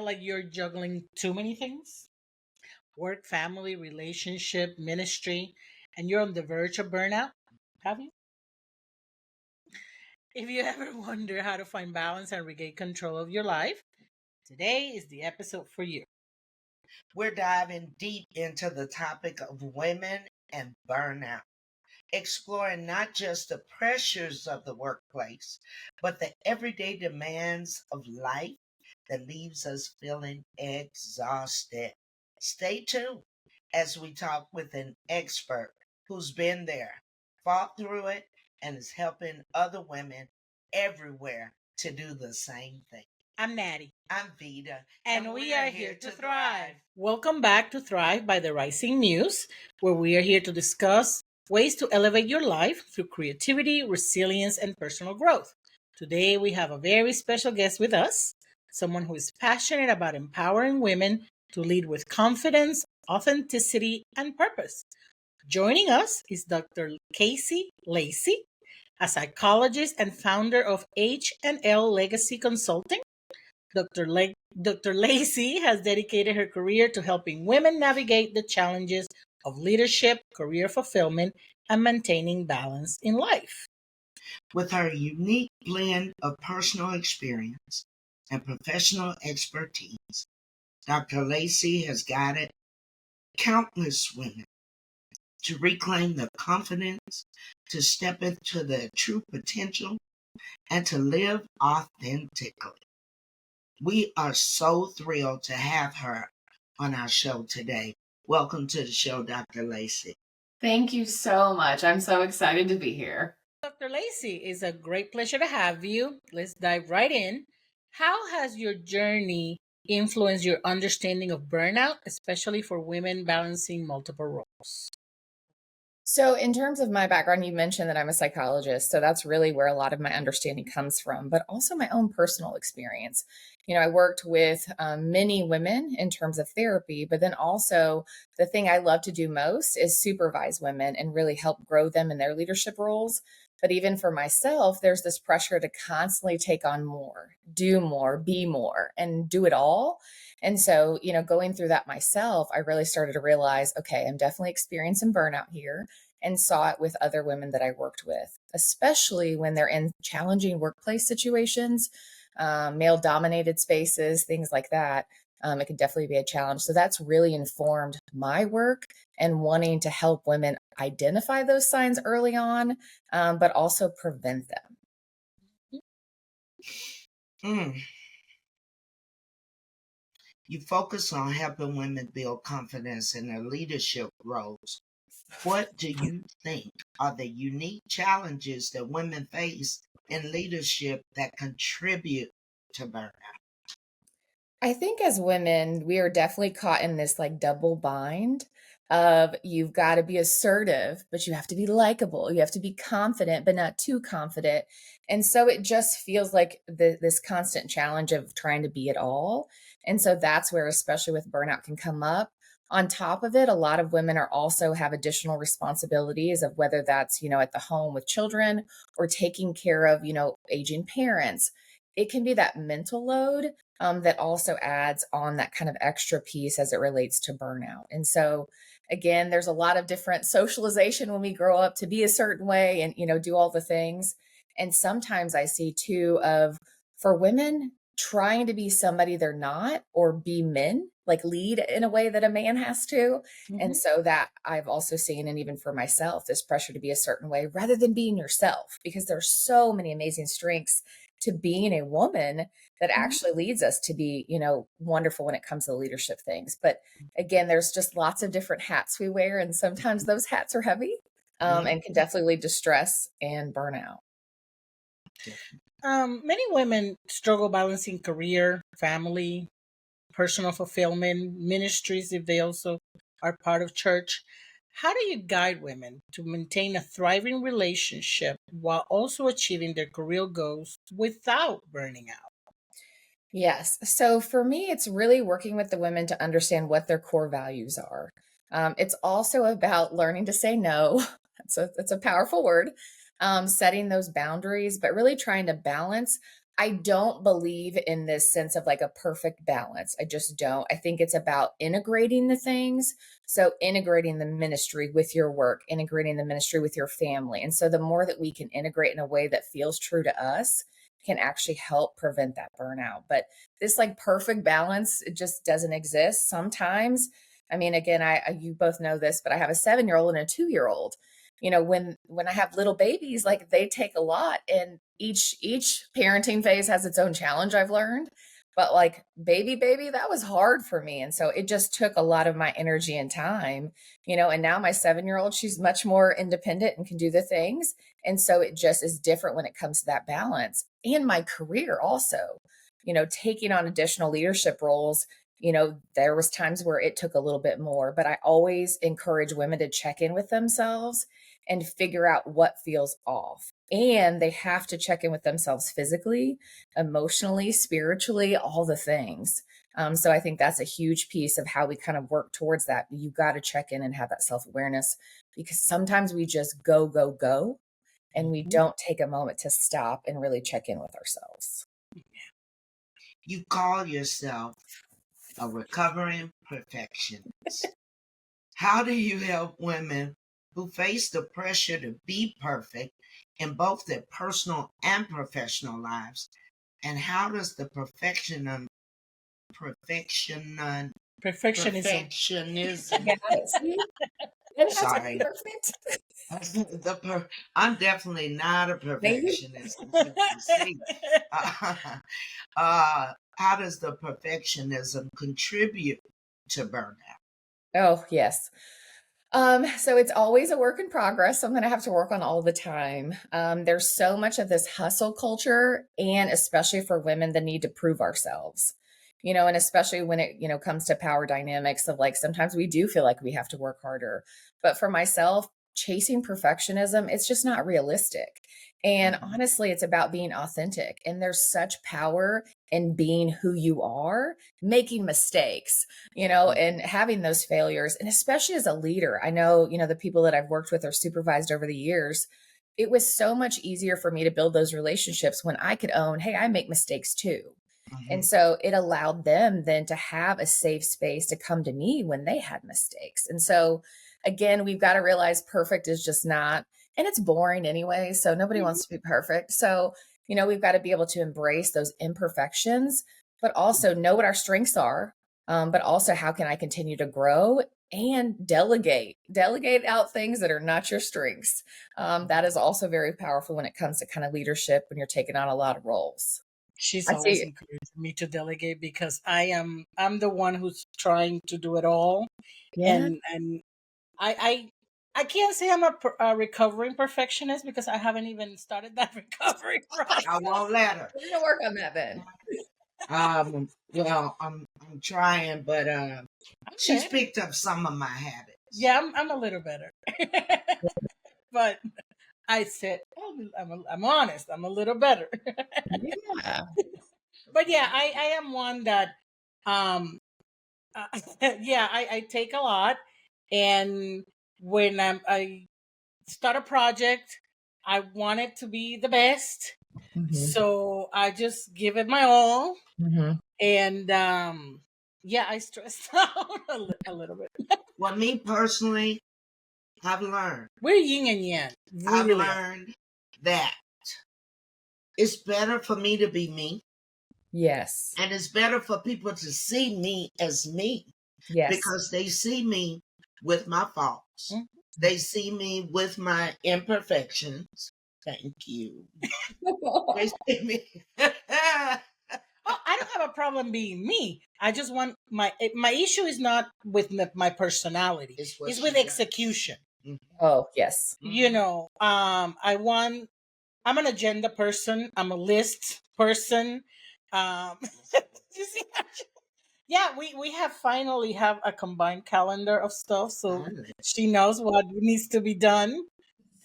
like you're juggling too many things? Work, family, relationship, ministry, and you're on the verge of burnout? Have you? If you ever wonder how to find balance and regain control of your life, today is the episode for you. We're diving deep into the topic of women and burnout, exploring not just the pressures of the workplace, but the everyday demands of life that leaves us feeling exhausted. Stay tuned as we talk with an expert who's been there, fought through it, and is helping other women everywhere to do the same thing. I'm Naty. I'm Veda, And we are here to thrive. Welcome back to Thrive by the Rising Muse, where we are here to discuss ways to elevate your life through creativity, resilience, and personal growth. Today, we have a very special guest with us, someone who is passionate about empowering women to lead with confidence, authenticity, and purpose. Joining us is Dr. Casey Lacey, a psychologist and founder of H&L Legacy Consulting. Dr. Lacey has dedicated her career to helping women navigate the challenges of leadership, career fulfillment, and maintaining balance in life. With her unique blend of personal experience and professional expertise, Dr. Lacey has guided countless women to reclaim their confidence, to step into their true potential, and to live authentically. We are so thrilled to have her on our show today. Welcome to the show, Dr. Lacey. Thank you so much. I'm so excited to be here. Dr. Lacey, it's a great pleasure to have you. Let's dive right in. How has your journey influenced your understanding of burnout, especially for women balancing multiple roles? So, in terms of my background, you mentioned that I'm a psychologist. So, that's really where a lot of my understanding comes from, but also my own personal experience. I worked with many women in terms of therapy, but then also the thing I love to do most is supervise women and really help grow them in their leadership roles. But even for myself, there's this pressure to constantly take on more, do more, be more, and do it all. And so, going through that myself, I really started to realize, okay, I'm definitely experiencing burnout here, and saw it with other women that I worked with, especially when they're in challenging workplace situations, male dominated spaces, things like that. It can definitely be a challenge. So that's really informed my work and wanting to help women identify those signs early on, but also prevent them. Mm. You focus on helping women build confidence in their leadership roles. What do you think are the unique challenges that women face in leadership that contribute to burnout? I think as women, we are definitely caught in this like double bind of you've got to be assertive, but you have to be likable. You have to be confident, but not too confident. And so it just feels like this constant challenge of trying to be it all. And so that's where, especially with burnout, can come up. On top of it, a lot of women are also have additional responsibilities of whether that's, at the home with children or taking care of, aging parents. It can be that mental load that also adds on that kind of extra piece as it relates to burnout. And so, again, there's a lot of different socialization when we grow up to be a certain way and, do all the things. And sometimes I see too of for women trying to be somebody they're not or be men, like lead in a way that a man has to. And so that I've also seen, and even for myself, this pressure to be a certain way rather than being yourself, because there's so many amazing strengths to being a woman that actually leads us to be, wonderful when it comes to leadership things. But again, there's just lots of different hats we wear. And sometimes those hats are heavy and can definitely lead to stress and burnout. Many women struggle balancing career, family, personal fulfillment, ministries if they also are part of church. How do you guide women to maintain a thriving relationship while also achieving their career goals without burning out? Yes. So for me, it's really working with the women to understand what their core values are. It's also about learning to say no. That's a powerful word. Setting those boundaries, but really trying to balance I don't believe in this sense of like a perfect balance. I just don't. I think it's about integrating the things. So, integrating the ministry with your work, integrating the ministry with your family. And so, the more that we can integrate in a way that feels true to us, can actually help prevent that burnout. But this like perfect balance, it just doesn't exist. Sometimes, I mean, again, you both know this, but I have a 7-year-old and a 2-year-old. When I have little babies, like they take a lot, and each parenting phase has its own challenge, I've learned. But like baby, that was hard for me. And so it just took a lot of my energy and time, and now my 7-year-old, she's much more independent and can do the things. And so it just is different when it comes to that balance. And my career also, taking on additional leadership roles, there was times where it took a little bit more, but I always encourage women to check in with themselves and figure out what feels off. And they have to check in with themselves physically, emotionally, spiritually, all the things. So I think that's a huge piece of how we kind of work towards that. You got to check in and have that self-awareness, because sometimes we just go, and we don't take a moment to stop and really check in with ourselves. You call yourself a recovering perfectionist. How do you help women who face the pressure to be perfect in both their personal and professional lives? And how does the perfectionism Yes. Sorry. I'm definitely not a perfectionist. How does the perfectionism contribute to burnout? Oh, yes. So it's always a work in progress. So I'm going to have to work on all the time. There's so much of this hustle culture, and especially for women, the need to prove ourselves, and especially when it, comes to power dynamics of like, sometimes we do feel like we have to work harder. But for myself, chasing perfectionism, it's just not realistic. And honestly, it's about being authentic. And there's such power in being who you are, making mistakes, and having those failures. And especially as a leader, I know, the people that I've worked with or supervised over the years, it was so much easier for me to build those relationships when I could own, hey, I make mistakes too. And so it allowed them then to have a safe space to come to me when they had mistakes. And so again, we've got to realize perfect is just not, and it's boring anyway. So nobody wants to be perfect. So, we've got to be able to embrace those imperfections, but also know what our strengths are. But also, how can I continue to grow and delegate out things that are not your strengths? That is also very powerful when it comes to kind of leadership when you're taking on a lot of roles. She's I always see. encouraging me to delegate because I'm the one who's trying to do it all. Yeah. And I can't say I'm a recovering perfectionist because I haven't even started that recovery process. I won't let her. We're gonna work on that then. Well, I'm trying, but she's picked up some of my habits. Yeah, I'm a little better. But I said, I'm honest. I'm a little better. Yeah. But yeah, I am one that, yeah, I take a lot, and when I start a project, I want it to be the best, so I just give it my all, and yeah, I stress out a little bit. Well, me personally, I've learned. We're yin and yang. I've learned that it's better for me to be me. Yes. And it's better for people to see me as me. Yes. Because they see me with my faults. They see me with my imperfections. Thank you. They see me. Oh, I don't have a problem being me. I just want my issue is not with my personality. It's with execution. Oh, yes. I'm an agenda person. I'm a list person. You see, yeah, we have finally have a combined calendar of stuff, so she knows what needs to be done.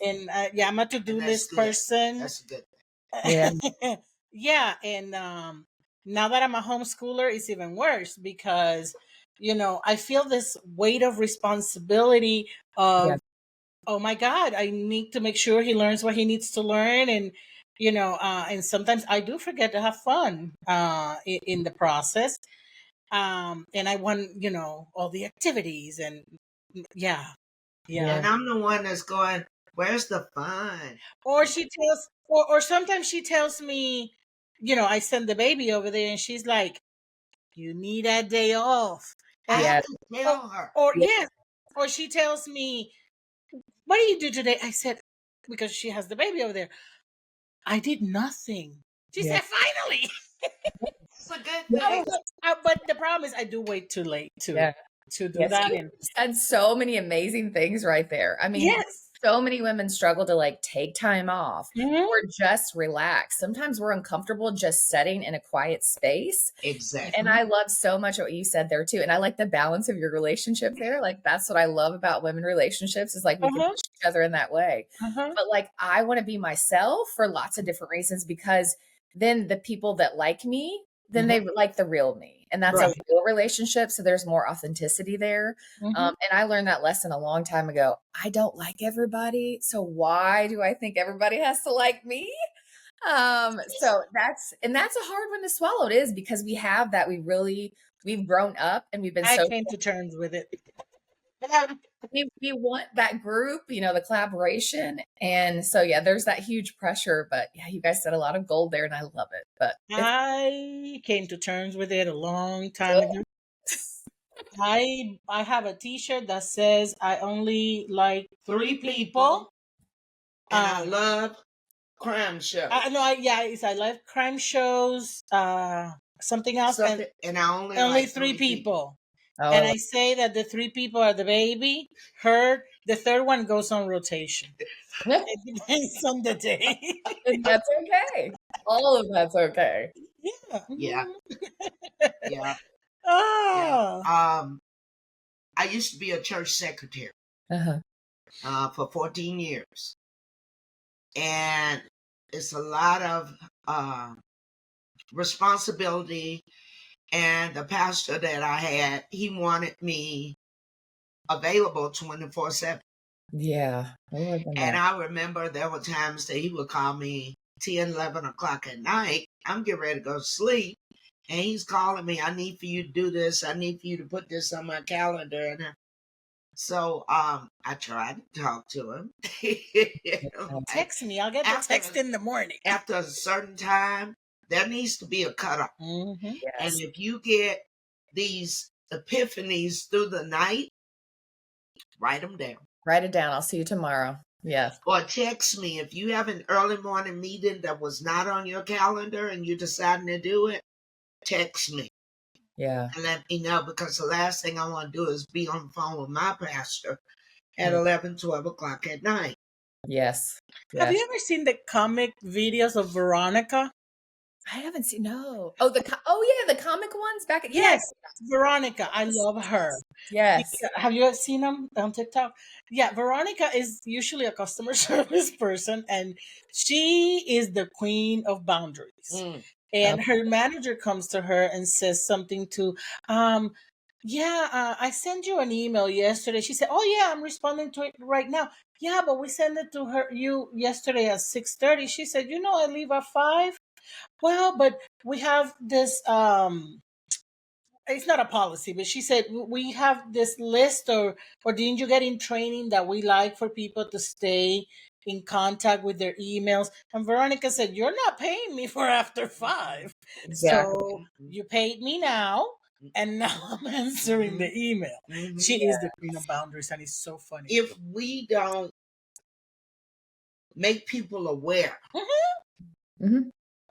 And yeah, I'm a to-do list person. That's good. Yeah. Yeah, and now that I'm a homeschooler, it's even worse because I feel this weight of responsibility of, oh my God, I need to make sure he learns what he needs to learn, and and sometimes I do forget to have fun in the process. And I want, all the activities and yeah, yeah. And I'm the one that's going, where's the fun? Or she tells, or sometimes she tells me, I send the baby over there and she's like, you need that day off. I And, have to tell her. or yes, or she tells me, what do you do today? I said, because she has the baby over there, I did nothing. She said, finally. It's a good No, thing. but the problem is I do wait too late to do Yes, that. you And said so many amazing things right there. I mean, yes. so many women struggle to like take time off Mhm. or just relax. Sometimes we're uncomfortable just sitting in a quiet space. Exactly. And I love so much what you said there too. And I like the balance of your relationship there. Like that's what I love about women relationships is like we can push each other in that way. But like I want to be myself for lots of different reasons because then the people that like me, then they like the real me. And that's a Right. real relationship. So there's more authenticity there. And I learned that lesson a long time ago. I don't like everybody. So why do I think everybody has to like me? So that's a hard one to swallow. It is because we have that. We've grown up and we've been I so came to terms with it. we want that group, the collaboration. And so, yeah, there's that huge pressure, but yeah, you guys said a lot of gold there and I love it, but I came to terms with it a long time ago. I have a T-shirt that says I only like 3 people. And I love crime shows. I love crime shows. Something else, and I only only like 3 people. Oh, And I say that the 3 people are the baby, her, the third one goes on rotation. It depends on the day. and that's okay. All of that's okay. Yeah. Yeah. Oh. I used to be a church secretary for 14 years. And it's a lot of responsibility. And the pastor that I had, he wanted me available 24/7. Yeah. And I remember there were times that he would call me 10, 11 o'clock at night. I'm getting ready to go to sleep. And he's calling me, I need for you to do this. I need for you to put this on my calendar. And so I tried to talk to him. Text me. I'll get the text in the morning. After a certain time, there needs to be a cutoff. Yes. And if you get these epiphanies through the night, write them down. Write it down. I'll see you tomorrow. Yes. Or text me. If you have an early morning meeting that was not on your calendar and you're deciding to do it, text me. Yeah. And let me know, because the last thing I want to do is be on the phone with my pastor at 11, 12 o'clock at night. Yes. Have you ever seen the comic videos of Veronica? I haven't seen, no. Oh, the comic ones back at, yes, Veronica. I love her. Yes. Have you seen them on TikTok? Yeah, Veronica is usually a customer service person, and she is the queen of boundaries. And her manager comes to her and says something to, I sent you an email yesterday. She said, oh yeah, I'm responding to it right now. Yeah, but we sent it to you yesterday at 6:30. She said, I leave at 5. Well, but we have this, it's not a policy, but she said we have this list, or didn't you get in training that we like for people to stay in contact with their emails? And Veronica said, you're not paying me for after 5. Exactly. So you paid me now, and now I'm answering the email. She is the queen of boundaries, and it's so funny. If we don't make people aware,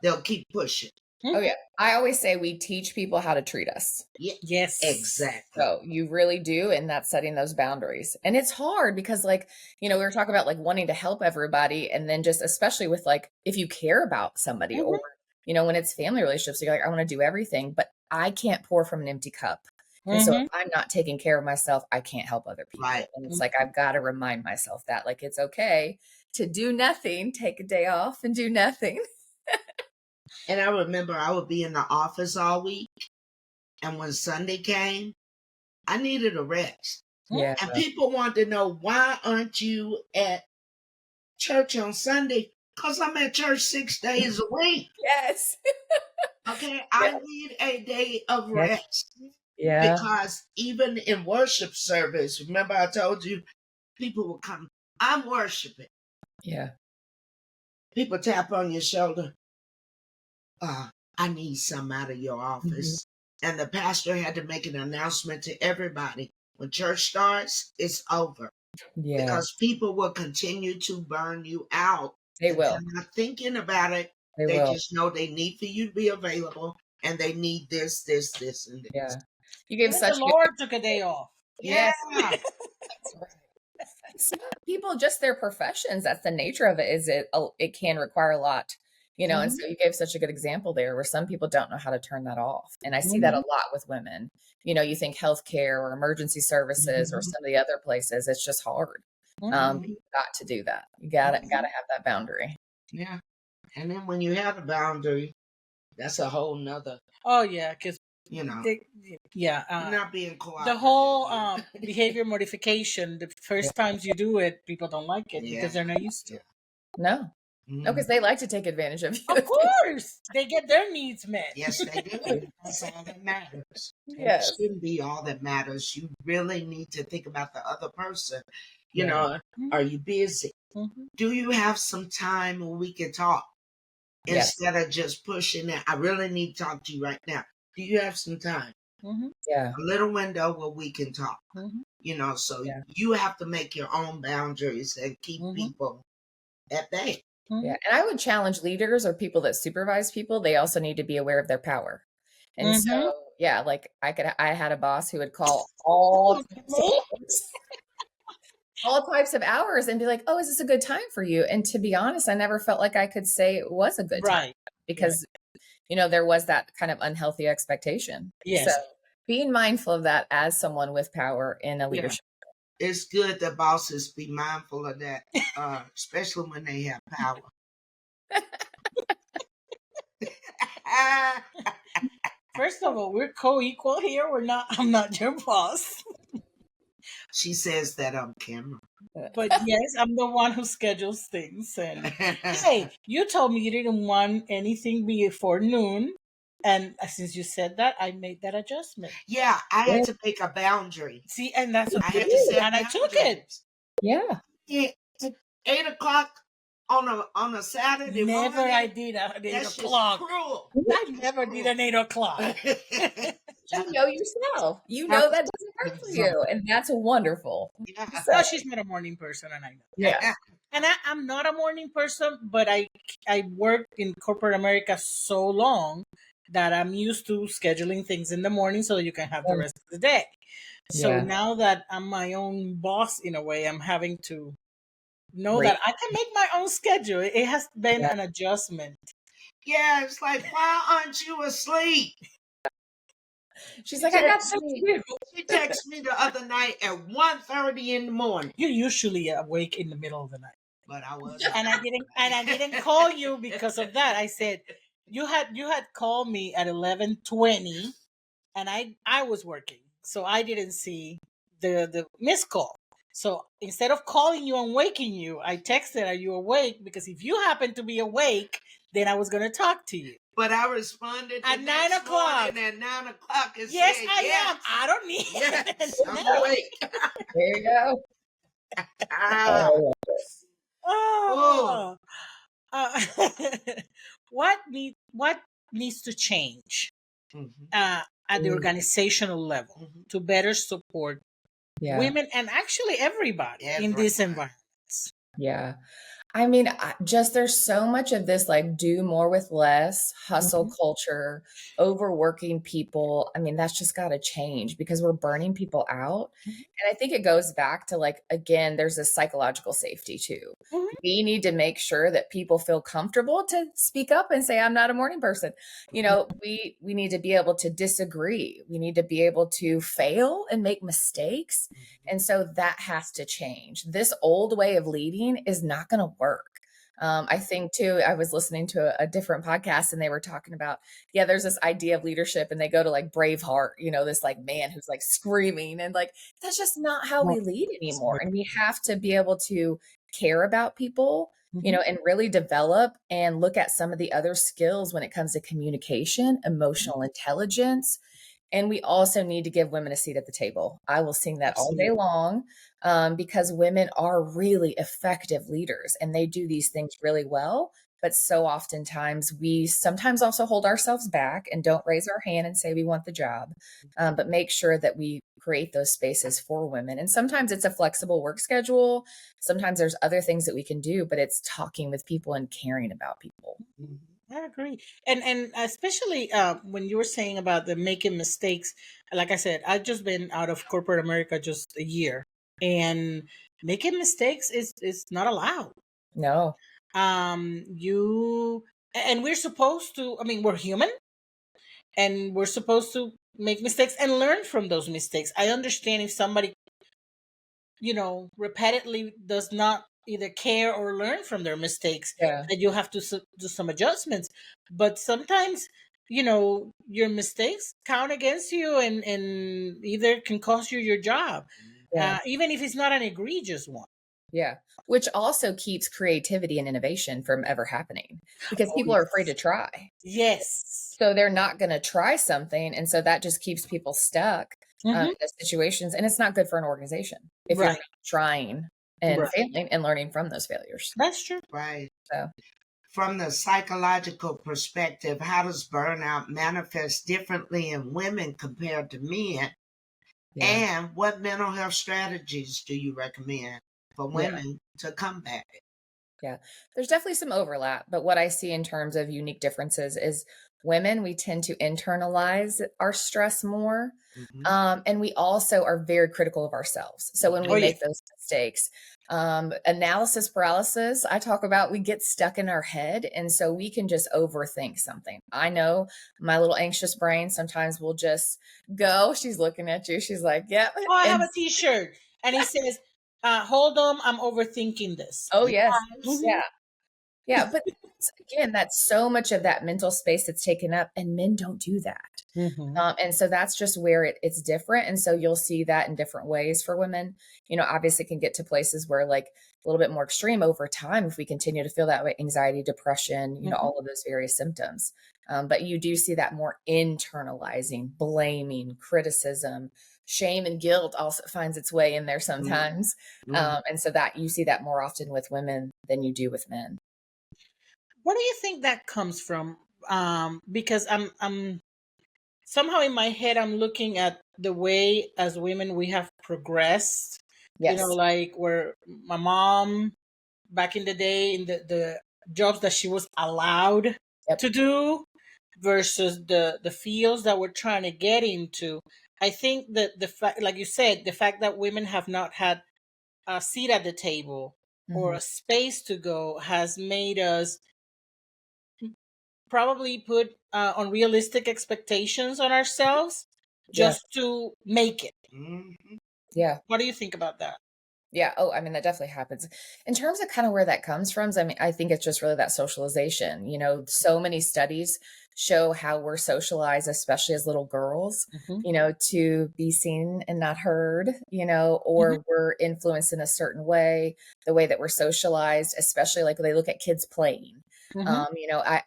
they'll keep pushing. Oh yeah. I always say we teach people how to treat us. Yes. Exactly. So you really do, and that's setting those boundaries. And it's hard because we were talking about like wanting to help everybody, and then just especially with like if you care about somebody or when it's family relationships, you're like, I want to do everything, but I can't pour from an empty cup. And so if I'm not taking care of myself, I can't help other people. Right. And it's like I've got to remind myself that like it's okay to do nothing, take a day off and do nothing. And I remember I would be in the office all week, and when Sunday came, I needed a rest. Yeah. And people wanted to know, why aren't you at church on Sunday? Because I'm at church 6 days a week. Yes. Okay, Yeah. I need a day of Yeah. rest. Yeah. Because even in worship service, remember I told you, people will come, I'm worshiping. Yeah. People tap on your shoulder. I need some out of your office. And the pastor had to make an announcement to everybody. When church starts, it's over. Yeah. Because people will continue to burn you out. They And will. they're not thinking about it. They They will. just know they need for you to be available and they need this, this, this, and this. Yeah. You gave Even such the good. Lord took a day off. Yes. Yeah. Some people, just their professions, that's the nature of it, is it can require a lot, and so you gave such a good example there where some people don't know how to turn that off. And I see that a lot with women. You think healthcare or emergency services or some of the other places, it's just hard. You've got to do that. You gotta have that boundary. Yeah. And then when you have a boundary, that's a whole nother, Oh yeah, because you know, yeah, you're not being cooperative. the whole behavior modification. The first times you do it, people don't like it because they're not used to it. No, because they like to take advantage of you. Of course, they get their needs met. Yes, they do. That's all that matters. Yes. It shouldn't be all that matters. You really need to think about the other person. You Yeah. know, are you busy? Do you have some time where we can talk? Yes. Instead of just pushing it, I really need to talk to you right now. Do you have some time? Yeah. A little window where we can talk. So you have to make your own boundaries and keep people at bay. Yeah. And I would challenge leaders or people that supervise people. They also need to be aware of their power. And so, yeah, like I had a boss who would call all types of hours and be like, "Oh, is this a good time for you?" And to be honest, I never felt like I could say it was a good time because, there was that kind of unhealthy expectation. Yes. So being mindful of that as someone with power in a leadership. It's good that bosses be mindful of that, especially when they have power. First of all, we're co-equal here. I'm not your boss. She says that on camera. But yes, I'm the one who schedules things. And hey, you told me you didn't want anything before noon. And since you said that, I made that adjustment. Yeah, I had to make a boundary. See, and that's what I had to set and I took it. Yeah. 8:00 on a Saturday Never morning. I did an 8 That's o'clock. just cruel. I never did an 8 o'clock. You know yourself. You know that doesn't work for you. And that's wonderful. Yeah. So she's not a morning person, and I know. Yeah. And I'm not a morning person, but I worked in corporate America so long that I'm used to scheduling things in the morning so that you can have the rest of the day. So now that I'm my own boss in a way, I'm having to know that I can make my own schedule. It has been an adjustment. Yeah, it's like, why aren't you asleep? She's like, I got something to do. She texted me the other night at 1:30 in the morning. You're usually awake in the middle of the night. But I was. And I didn't call you because of that. I said you had called me at 11:20 and I was working. So I didn't see the missed call. So instead of calling you and waking you, I texted, "Are you awake?" Because if you happen to be awake, then I was going to talk to you. But I responded at 9 o'clock. At 9 o'clock, and yes, said, I am. I don't need. Yes, I'm awake. There you go. Oh. What needs to change at the organizational level to better support women and actually everybody in these environments? Yeah. I mean, there's so much of this like do more with less, hustle culture, overworking people. I mean, that's just got to change because we're burning people out. And I think it goes back to like, again, there's this psychological safety too. We need to make sure that people feel comfortable to speak up and say, I'm not a morning person. We need to be able to disagree. We need to be able to fail and make mistakes. And so that has to change. This old way of leading is not going to work. I think too, I was listening to a different podcast and they were talking about, there's this idea of leadership and they go to like Braveheart, this like man who's like screaming and like, that's just not how we lead anymore. And we have to be able to care about people, Mhm. and really develop and look at some of the other skills when it comes to communication, emotional intelligence. And we also need to give women a seat at the table. I will sing that all day Absolutely. long, because women are really effective leaders and they do these things really well. But so oftentimes we sometimes also hold ourselves back and don't raise our hand and say we want the job, but make sure that we create those spaces for women. And sometimes it's a flexible work schedule. Sometimes there's other things that we can do, but it's talking with people and caring about people. Mhm. I agree, and especially when you were saying about the making mistakes. Like I said, I've just been out of corporate America just a year, and making mistakes is not allowed. No. You and we're supposed to. I mean, we're human, and we're supposed to make mistakes and learn from those mistakes. I understand if somebody, repeatedly does not either care or learn from their mistakes, Yeah. that you have to do some adjustments. But sometimes, your mistakes count against you, and either can cost you your job, Yeah. even if it's not an egregious one. Yeah. Which also keeps creativity and innovation from ever happening because Oh, people are afraid yes. to try. Yes. So they're not going to try something. And so that just keeps people stuck Hmm. in those situations. And it's not good for an organization if you're Right. not trying and Right. failing and learning from those failures. That's true. Right. So, From the psychological perspective, how does burnout manifest differently in women compared to men? yeah. And what mental health strategies do you recommend for Yeah. women to combat it? Yeah, there's definitely some overlap, but what I see in terms of unique differences is women, we tend to internalize our stress more. Hmm. And we also are very critical of ourselves. So when we Oh, yeah. make those mistakes, analysis paralysis, I talk about, we get stuck in our head. And so we can just overthink something. I know my little anxious brain sometimes will just go. She's looking at you. She's like, yep. Oh, I have And a T-shirt, and it says, "Hold on, I'm overthinking this." oh, yes. Yes. Yeah. Yeah, but again, that's so much of that mental space that's taken up, and men don't do that. Hmm. And so that's just where it's different. And so you'll see that in different ways for women. Obviously, it can get to places where, like, a little bit more extreme over time if we continue to feel that way, anxiety, depression, Hmm. all of those various symptoms. But you do see that more internalizing, blaming, criticism, shame, and guilt also finds its way in there sometimes. Hmm. And so that you see that more often with women than you do with men. What do you think that comes from? Because I'm somehow in my head I'm looking at the way as women we have progressed. Yes. Like where my mom back in the day in the jobs that she was allowed Yep. to do versus the fields that we're trying to get into. I think that the fact, like you said, the fact that women have not had a seat at the table or Mhm. a space to go has made us probably put unrealistic expectations on ourselves Yeah. just to make it. Hmm. Yeah. What do you think about that? Yeah. Oh, I mean, that definitely happens. In terms of kind of where that comes from, I mean, I think it's just really that socialization. So many studies show how we're socialized, especially as little girls, Hmm. to be seen and not heard, Hmm. or we're influenced in a certain way, the way that we're socialized, especially like they look at kids playing. Hmm.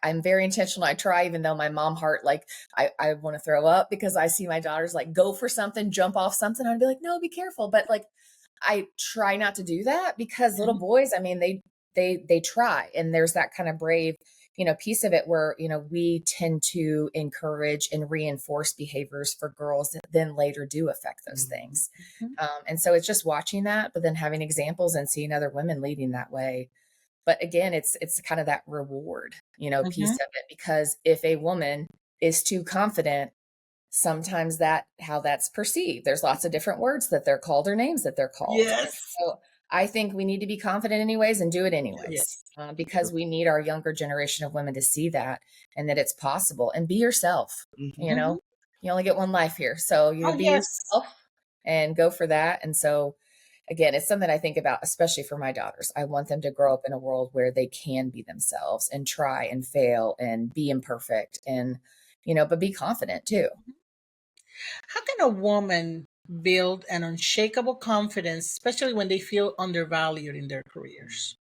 I'm very intentional. I try, even though my mom heart, like, I want to throw up because I see my daughters like go for something, jump off something. I'd be like, no, be careful. But like, I try not to do that because little Hmm. boys, I mean, they try, and there's that kind of brave, piece of it where, we tend to encourage and reinforce behaviors for girls that then later do affect those things. And so it's just watching that, but then having examples and seeing other women leading that way. But again, it's kind of that reward, piece Hmm. of it, because if a woman is too confident, sometimes that how that's perceived. There's lots of different words that they're called or names that they're called. And Yes. so I think we need to be confident anyways and do it anyways, Yes. because we need our younger generation of women to see that and that it's possible, and be yourself. You Hmm. know, Hmm. you only get one life here. So, Oh, be yes. yourself and go for that. And so, again, it's something I think about, especially for my daughters. I want them to grow up in a world where they can be themselves and try and fail and be imperfect and, but be confident too. How can a woman build an unshakable confidence, especially when they feel undervalued in their careers?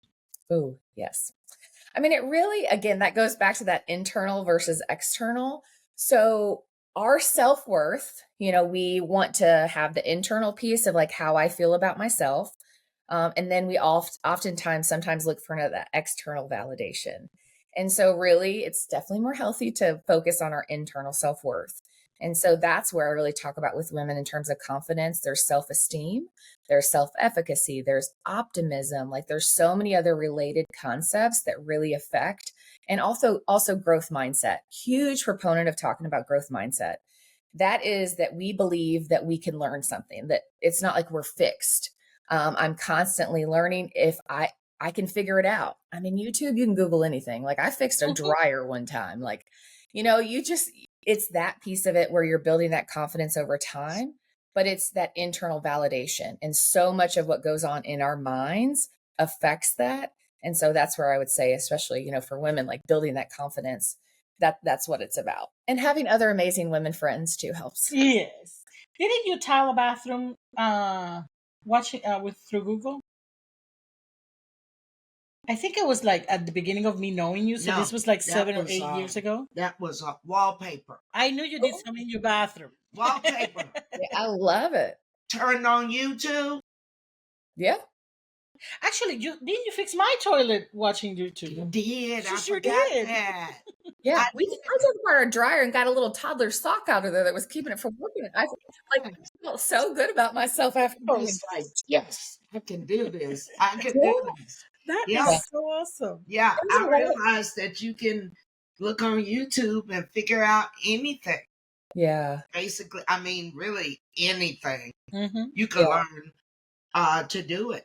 Oh, yes. I mean, it really, again, that goes back to that internal versus external. So, our self worth, we want to have the internal piece of like how I feel about myself. And then we oftentimes sometimes look for that external validation. And so, really, it's definitely more healthy to focus on our internal self worth. And so that's where I really talk about with women in terms of confidence. There's self esteem, there's self efficacy, there's optimism. Like there's so many other related concepts that really affect, and also growth mindset. Huge proponent of talking about growth mindset. That is that we believe that we can learn something, that it's not like we're fixed. I'm constantly learning. If I can figure it out. I mean, YouTube, you can Google anything. Like I fixed a dryer one time. Like, it's that piece of it where you're building that confidence over time, but it's that internal validation. And so much of what goes on in our minds affects that. And so that's where I would say, especially, for women, like building that confidence, that's what it's about. And having other amazing women friends too helps. Yes. Didn't you tile a bathroom watching with through Google? I think it was like at the beginning of me knowing you. So No, this was like that 7 or 8 years ago. That was wallpaper. I knew you did something in your bathroom. Wallpaper. I love it. Turned on YouTube. Yeah. Actually, didn't you fix my toilet watching YouTube? You did. You I sure forgot did. that. Yeah, I I took apart a dryer and got a little toddler sock out of there that was keeping it from working. I felt so good about myself I afterwards. was like, yes, I can do this. I can Yeah. do this. That Yeah. is so awesome. Yeah, There's I a lot of- realized that you can look on YouTube and figure out anything. Yeah. Basically, I mean, really anything. Mm-hmm. You can Yeah. learn to do it.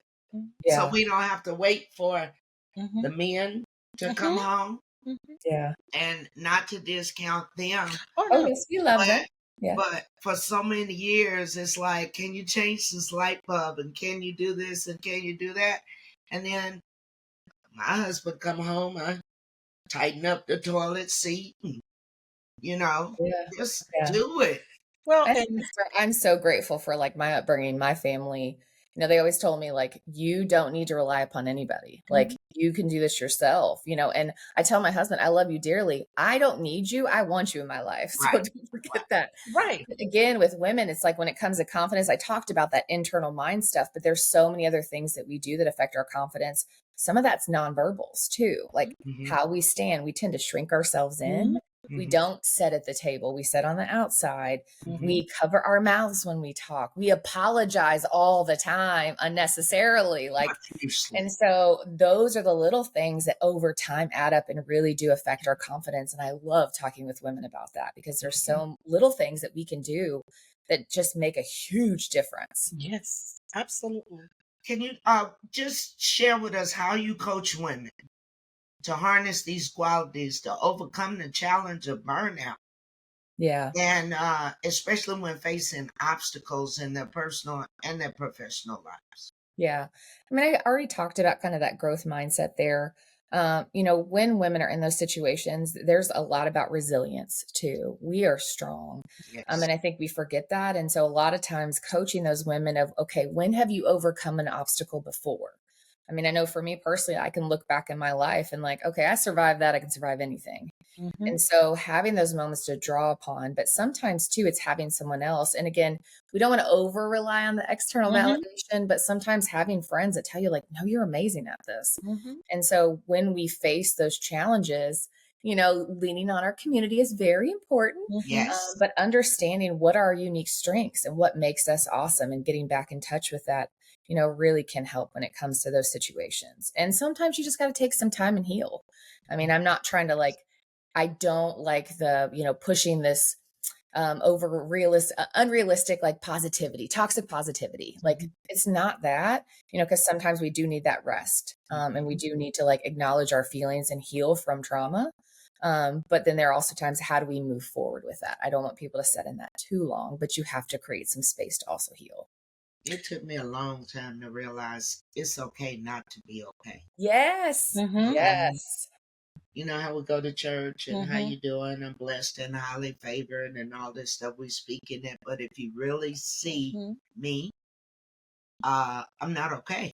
Yeah. So we don't have to wait for Mm-hmm. the men to come home, Yeah. and not to discount them. Oh, Oh, no. yes, we love them. Yeah. But for so many years, it's like, can you change this light bulb? And can you do this? And can you do that? And then my husband come home, I tighten up the toilet seat, and, just Yeah. do it. Well, I'm so grateful for like my upbringing, my family. They always told me like, you don't need to rely upon anybody. Like you can do this yourself, and I tell my husband, I love you dearly. I don't need you. I want you in my life. So Right. don't forget that. right. But again, with women, it's like when it comes to confidence, I talked about that internal mind stuff, but there's so many other things that we do that affect our confidence. Some of that's nonverbals too, like Mhm. how we stand. We tend to shrink ourselves in. We Mhm. don't sit at the table. We sit on the outside. Mhm. We cover our mouths when we talk. We apologize all the time unnecessarily. Profusely. And so those are the little things that over time add up and really do affect our confidence. And I love talking with women about that because there's so little things that we can do that just make a huge difference. Yes, absolutely. Can you just share with us how you coach women to harness these qualities to overcome the challenge of burnout? Yeah. And especially when facing obstacles in their personal and their professional lives. Yeah. I mean, I already talked about kind of that growth mindset there. When women are in those situations, there's a lot about resilience too. We are strong. Yes. And I think we forget that. And so a lot of times coaching those women of, okay, when have you overcome an obstacle before? I mean, I know for me personally, I can look back in my life and like, okay, I survived that. I can survive anything. Mhm. And so having those moments to draw upon, but sometimes too, it's having someone else. And again, we don't want to over rely on the external Mhm. validation, but sometimes having friends that tell you like, no, you're amazing at this. Mhm. And so when we face those challenges, leaning on our community is very important. Yes. But understanding what are our unique strengths and what makes us awesome and getting back in touch with that, really can help when it comes to those situations. And sometimes you just got to take some time and heal. I mean, I'm not trying to I don't like the, pushing this over unrealistic, like positivity, toxic positivity. Like it's not that, because sometimes we do need that rest. And we do need to like acknowledge our feelings and heal from trauma. But then there are also times, how do we move forward with that? I don't want people to sit in that too long, but you have to create some space to also heal. It took me a long time to realize it's okay not to be okay. Yes. Mhm. Yes. You know how we go to church and how Mm-hmm. you doing? I'm blessed and highly favored and all this stuff we speak in it. But if you really see Mm-hmm. me, I'm not okay.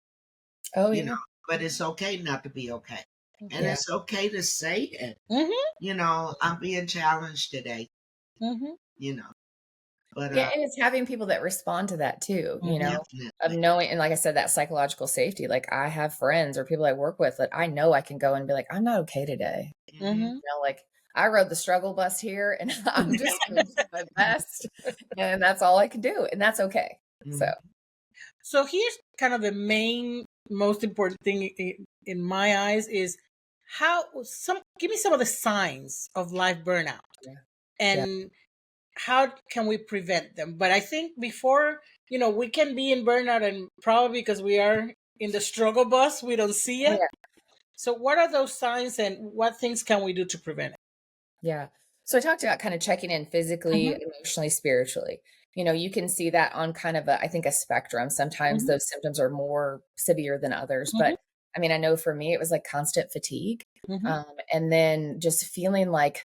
Oh You know, yeah. but it's okay not to be okay. And Yeah. it's okay to say it. Mm-hmm. You know, I'm being challenged today, Mm-hmm. you know. But Yeah, and it's having people that respond to that too, Mm-hmm. of definitely. knowing, and like I said, that psychological safety. Like I have friends or people I work with that I know I can go and be like, I'm not okay today. Hmm. Like I rode the struggle bus here and I'm just gonna do my best. And that's all I can do. And that's okay. So Hmm. So here's kind of the main, most important thing in my eyes is how some give me some of the signs of life burnout yeah. Yeah. and how can we prevent them. But I think before, we can be in burnout and probably because we are in the struggle bus, we don't see Oh it. yeah. So what are those signs and what things can we do to prevent it? Yeah. So I talked about kind of checking in physically, Mm-hmm. emotionally, spiritually. You can see that on kind of I think a spectrum. Sometimes Mm-hmm. those symptoms are more severe than others. Mm-hmm. But I mean, I know for me, it was like constant fatigue. Mm-hmm. And then just feeling like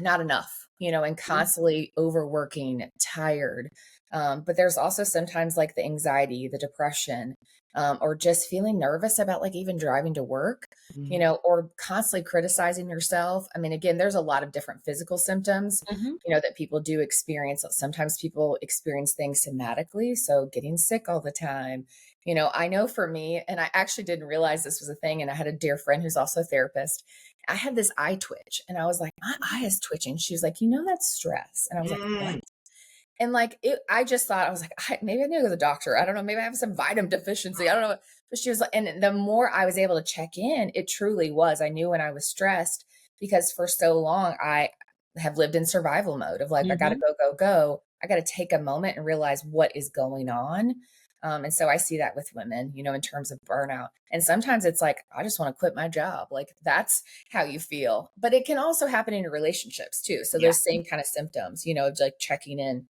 not enough, and constantly overworking, tired. But there's also sometimes like the anxiety, the depression, or just feeling nervous about like even driving to work, Hmm. or constantly criticizing yourself. I mean, again, there's a lot of different physical symptoms, Mm-hmm. that people do experience. Sometimes people experience things somatically. So getting sick all the time. I know for me, and I actually didn't realize this was a thing. And I had a dear friend who's also a therapist. I had this eye twitch and I was like, my eye is twitching. She was like, that's stress. And I was like, what? Mm. And like I just thought, I was like, maybe I need to go to the doctor. I don't know. Maybe I have some vitamin deficiency. I don't know. But she was like, and the more I was able to check in, it truly was. I knew when I was stressed because for so long I have lived in survival mode of like, I got to Mm-hmm. go, go, go. I got to take a moment and realize what is going on. And so I see that with women, in terms of burnout. And sometimes it's like, I just want to quit my job. Like that's how you feel. But it can also happen in your relationships too. So Yeah, those same kind of symptoms, like checking in,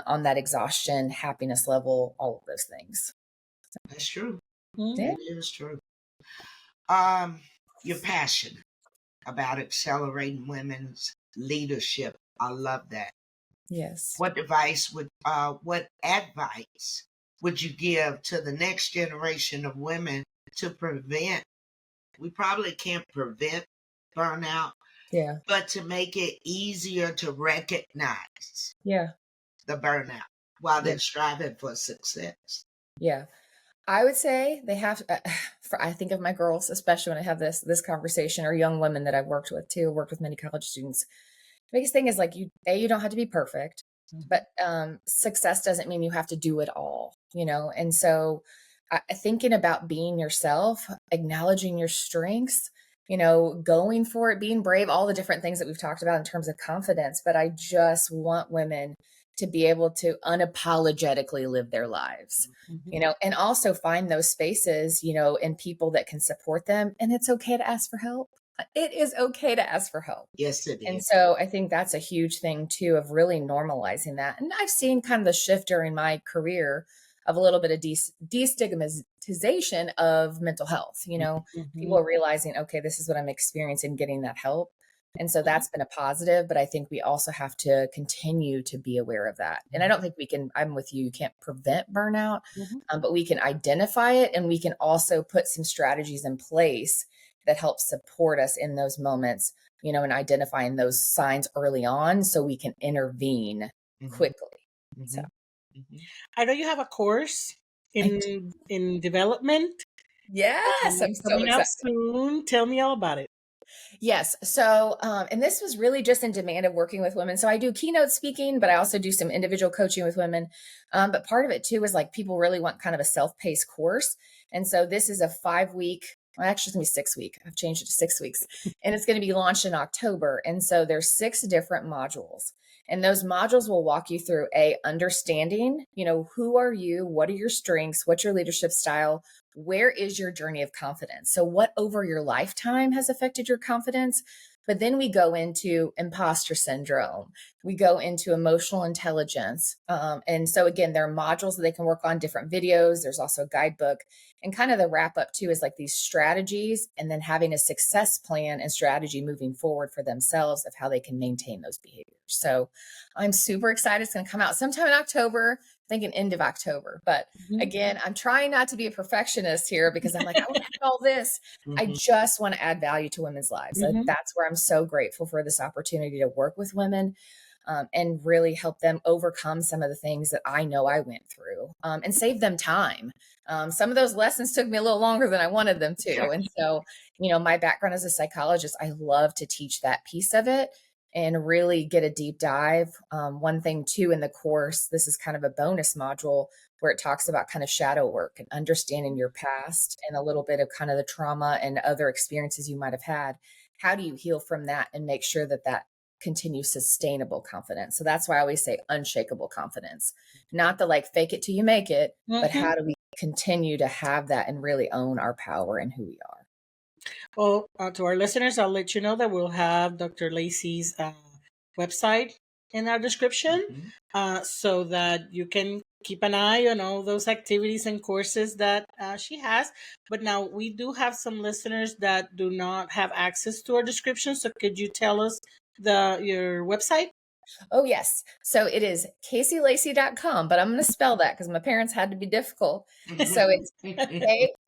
on that exhaustion, happiness level, all of those things. that's true. Yeah. It is true. Um, your passion about accelerating women's leadership. I love that. Yes. What advice would you give to the next generation of women to prevent? We probably can't prevent burnout, Yeah. but to make it easier to recognize Yeah. the burnout while Yeah. they're striving for success. Yeah. I would say they have, I think of my girls, especially when I have this conversation, or young women that I've worked with too, worked with many college students. The biggest thing is like you don't have to be perfect, Mm-hmm. but success doesn't mean you have to do it all, And so thinking about being yourself, acknowledging your strengths, going for it, being brave, all the different things that we've talked about in terms of confidence. But I just want women to be able to unapologetically live their lives, Mm-hmm. and also find those spaces, and people that can support them. And it's okay to ask for help. It is okay to ask for help. Yes, it And is. so I think that's a huge thing too, of really normalizing that. And I've seen kind of the shift during my career of a little bit of destigmatization of mental health. Mm-hmm. People are realizing, okay, this is what I'm experiencing, getting that help. And so that's been a positive, but I think we also have to continue to be aware of that. And I don't think we can, I'm with you, you can't prevent burnout, Mm-hmm. but we can identify it, and we can also put some strategies in place that help support us in those moments, and identifying those signs early on so we can intervene Hmm. quickly. So Hmm. Hmm. I know you have a course I do. in development Yes, I'm so coming out excited. soon. Tell me all about it. Yes. So, and this was really just in demand of working with women. So I do keynote speaking, but I also do some individual coaching with women. But part of it too is like people really want kind of a self-paced course. And so this is a 5 week, well, actually it's gonna be 6 week. I've changed it to 6 weeks, and it's going to be launched in October. And so there's 6 different modules. And those modules will walk you through understanding, who are you? What are your strengths? What's your leadership style? where is your journey of confidence? So what over your lifetime has affected your confidence? But then we go into imposter syndrome. We go into emotional intelligence. And so again, there are modules that they can work on, different videos. There's also a guidebook. And kind of the wrap up too is like these strategies and then having a success plan and strategy moving forward for themselves of how they can maintain those behaviors. So I'm super excited. It's going to come out sometime in October, I think an end of October. But again, I'm trying not to be a perfectionist here because I'm like, I want to do all this. I just want to add value to women's lives. That's where I'm so grateful for this opportunity to work with women and really help them overcome some of the things that I know I went through and save them time. Some of those lessons took me a little longer than I wanted them to. And so, my background as a psychologist, I love to teach that piece of it and really get a deep dive. One thing too in the course, this is kind of a bonus module where it talks about kind of shadow work and understanding your past and a little bit of kind of the trauma and other experiences you might have had. How do you heal from that and make sure that that continues sustainable confidence? So that's why I always say unshakable confidence, not the like fake it till you make it, but how do we continue to have that and really own our power and who we are? Well, to our listeners, I'll let you know that we'll have Dr. Lacey's website in our description so that you can keep an eye on all those activities and courses that she has. But now we do have some listeners that do not have access to our description. So could you tell us your website? Oh, yes. So it is CaseyLacey.com, but I'm going to spell that because my parents had to be difficult. So it's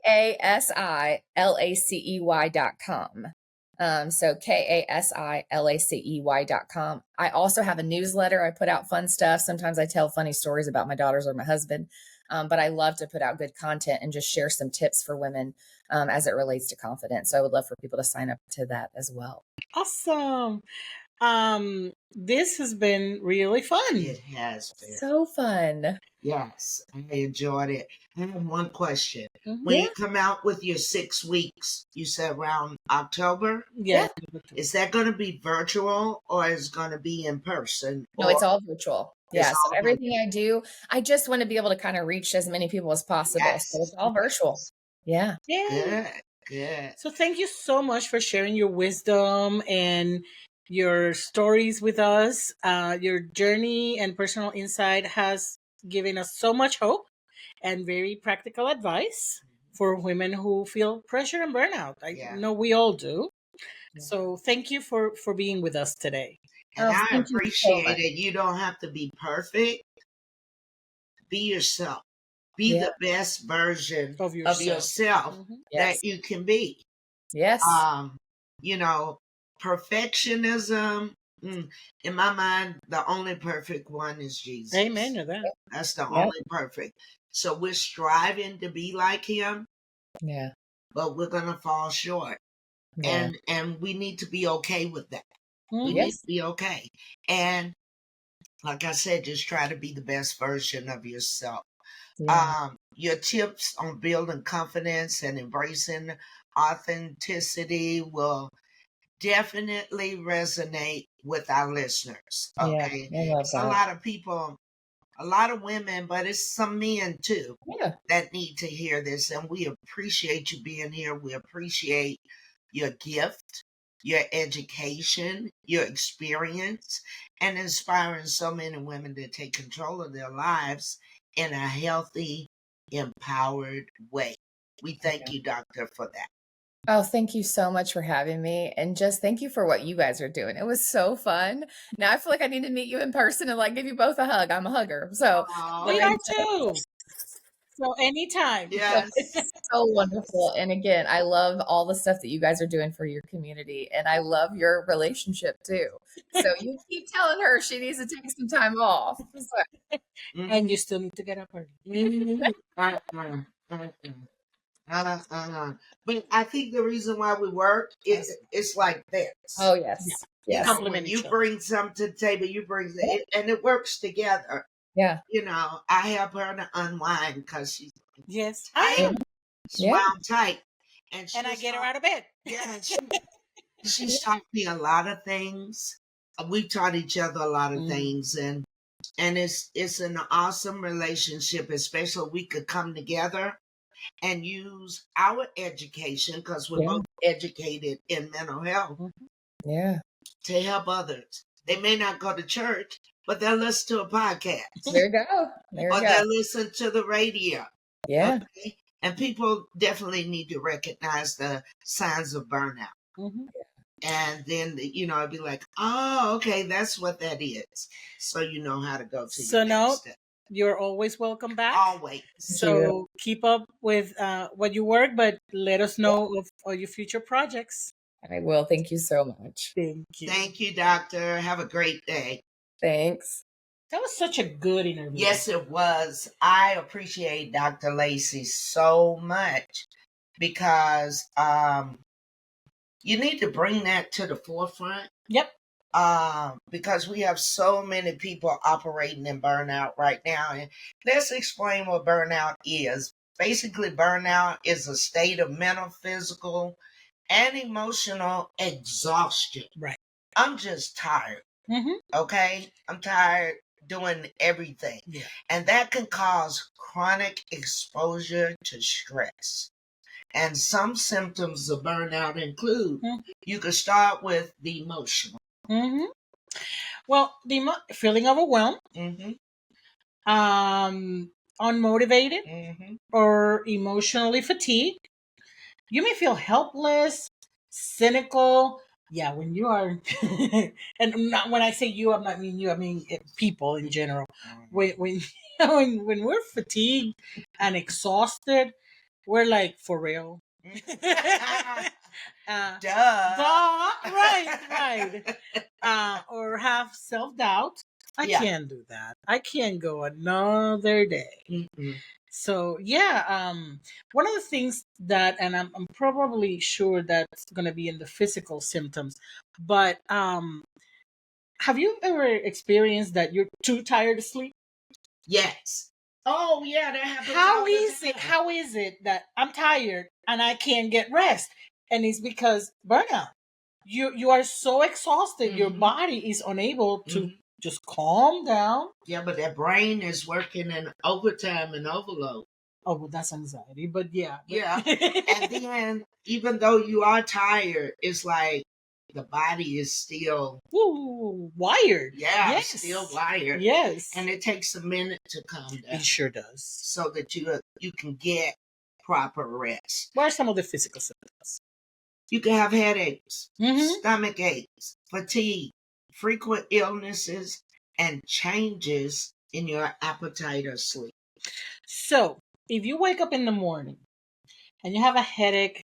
KASILACEY.com. So KASILACEY.com. I also have a newsletter. I put out fun stuff. Sometimes I tell funny stories about my daughters or my husband. But I love to put out good content and just share some tips for women as it relates to confidence. So I would love for people to sign up to that as well. Awesome. This has been really fun. It has been. So fun. Yes, I enjoyed it. I have one question. When you come out with your 6 weeks, you said around October? Yeah. Is that going to be virtual or is it going to be in person? No, it's all virtual. Yeah. So everything I do, I just want to be able to kind of reach as many people as possible. Yes. So it's all virtual. Yeah. Good. So thank you so much for sharing your wisdom and your stories with us. Your journey and personal insight has given us so much hope and very practical advice for women who feel pressure and burnout. I know we all do. So thank you for being with us today. And I appreciate it. You don't have to be perfect. Be yourself. Be the best version of yourself that you can be. Yes. Perfectionism, in my mind, the only perfect one is Jesus. Amen to that. That's the only perfect. So we're striving to be like him. Yeah. But we're going to fall short. Yeah. And we need to be okay with that. We need to be okay. And like I said, just try to be the best version of yourself. Yeah. Your tips on building confidence and embracing authenticity will definitely resonate with our listeners. Okay. Yeah, it's a lot of people, a lot of women, but it's some men too that need to hear this. And we appreciate you being here. We appreciate your gift, your education, your experience, and inspiring so many women to take control of their lives in a healthy, empowered way. We thank you, Doctor, for that. Oh, thank you so much for having me. And just thank you for what you guys are doing. It was so fun. Now I feel like I need to meet you in person and like give you both a hug. I'm a hugger. So we are too. So anytime. Yes. It's so wonderful. And again, I love all the stuff that you guys are doing for your community. And I love your relationship too. So you keep telling her she needs to take some time off. And you still need to get up early. But I think the reason why we work is it's like this. Oh, yes. Yes. When you bring something to the table, you bring it, and it works together. Yeah. I help her to unwind because she's tight. She's wound tight. And I get her out of bed. Yeah. She's taught me a lot of things. We've taught each other a lot of things, and it's an awesome relationship, especially we could come together and use our education, because we're Yeah. both educated in mental health, Yeah. to help others. They may not go to church, but they'll listen to a podcast There you go. There or you go. they'll listen to the radio. Yeah. Okay? And people definitely need to recognize the signs of burnout. Mhm. And then, I'd be like, oh, okay, that's what that is. So you know how to go to So your now next step. you're always welcome back. Always. So keep up with what you work, but let us know of your future projects. I will. Thank you so much. Thank you. Thank you, doctor. Have a great day. Thanks. That was such a good interview. Yes, it was. I appreciate Dr. Lacey so much because you need to bring that to the forefront. Yep. Because we have so many people operating in burnout right now. And let's explain what burnout is. Basically, burnout is a state of mental, physical, and emotional exhaustion. Right. I'm just tired. Mm-hmm. Okay? I'm tired doing everything. Yeah. And that can cause chronic exposure to stress. And some symptoms of burnout include, you can start with the emotional. Mm-hmm. Well, the feeling overwhelmed, unmotivated, or emotionally fatigued. You may feel helpless, cynical. Yeah, when you are, and not when I say you, I'm not mean you. I mean people in general. When when we're fatigued and exhausted, we're like, for real. Duh. Right. Or have self-doubt. I can't do that. I can't go another day. So yeah, one of the things that, and I'm probably sure that's going to be in the physical symptoms, but have you ever experienced that you're too tired to sleep? Yes. Oh yeah, that happens. How is it that I'm tired and I can't get rest? And it's because burnout. You are so exhausted, your body is unable to just calm down. Yeah, but that brain is working in overtime and overload. Oh, well, that's anxiety, but yeah. Yeah. And then, even though you are tired, it's like the body is still wired. Yeah, Yes. still wired. Yes. And it takes a minute to calm down. It sure does. So that you can get proper rest. What are some of the physical symptoms? You can have headaches, stomach aches, fatigue, frequent illnesses, and changes in your appetite or sleep. So, if you wake up in the morning and you have a headache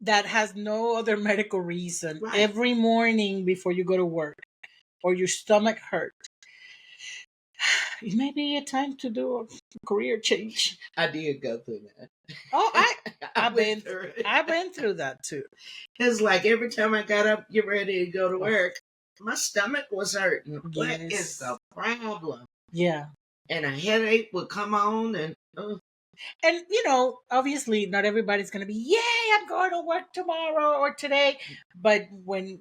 that has no other medical reason every morning before you go to work, or your stomach hurts, it may be a time to do a career change. I did go through that. Oh, I've been through that too. It's like every time I got up, get ready to go to work, my stomach was hurting. Yes. What is the problem? Yeah. And a headache would come on and obviously not everybody's going to be, yay, I'm going to work tomorrow or today. But when